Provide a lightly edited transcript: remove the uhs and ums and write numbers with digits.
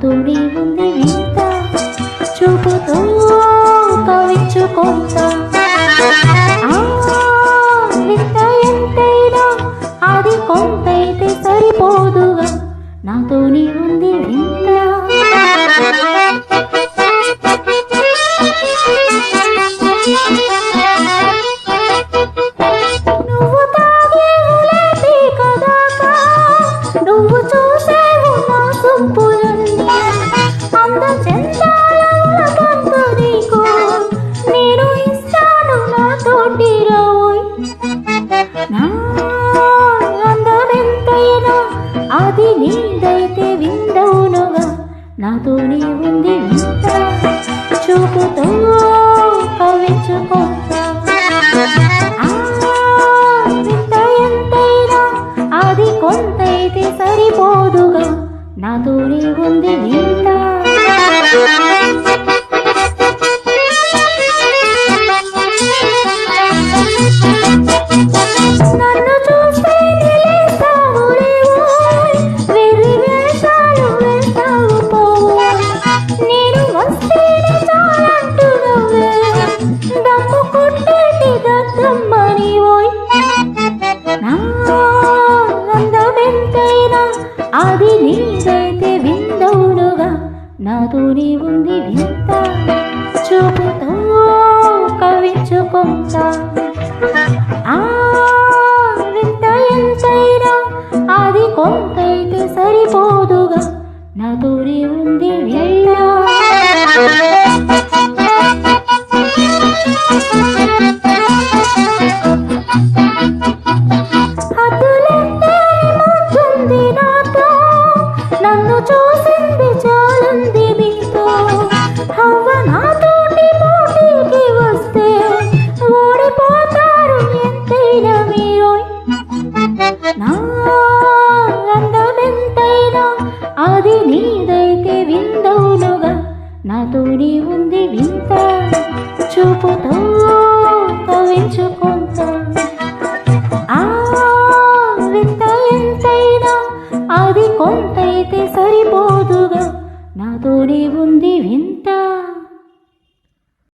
నాతోనే ఉంది వింత చూపుతో కవించుకుంటా వింత ఎంతైనా అది కొంతైతే సరిపోదుగా నాతోనే ఉంది వింత నువ్వు తాగేవులే కదాకా నువ్వు చూసేవు నా సొంపులన్నీ అంద చెందాల పంతు నీకు నేను ఇస్తాను నా తోటి రావోయ్ నా అందమెంతైనా అది నీదైతే విందవునుగా నాతోనే ఉంది వింత చూపుతో కవించుకుంటా వింత ఎంతైనా అది కొంతైతే సరిపోదుగా నాతోనే ఉంది వింత నన్ను చూస్తే నిలేస్తావులేవోయ్ వెర్రి వేషాలు వేస్తావు పోవోయ్ నేను వస్తేనే చాలంటూ నువ్వే దమ్ము కొట్టేటి దద్దమ్మని ఓయ్ నా అందమెంతైనా అది నీదైతే విందవునుగా నాతోనే ఉంది వింత చూపుతో కవించుకుంటా వింత ఎంతైనా అది కొంతైతే సరిపోదుగా నాతోనే ఉంది వింత హద్దులెంతేముంటుంది నాతో నన్ను చూసింది చాలుంది నీతో హవ్వ నాతోటి పోటీకి వస్తే ఓడిపోతారు ఎంతైనా మీరోయ్ నా అందమెంతైనా అది నీదైతే విందవునుగా నాతోనే ఉంది వింత చూపుతో కవించుకుంటా వింత ఎంతైనా అది కొంతైతే సరిపోదుగా నాతోనే ఉంది వింత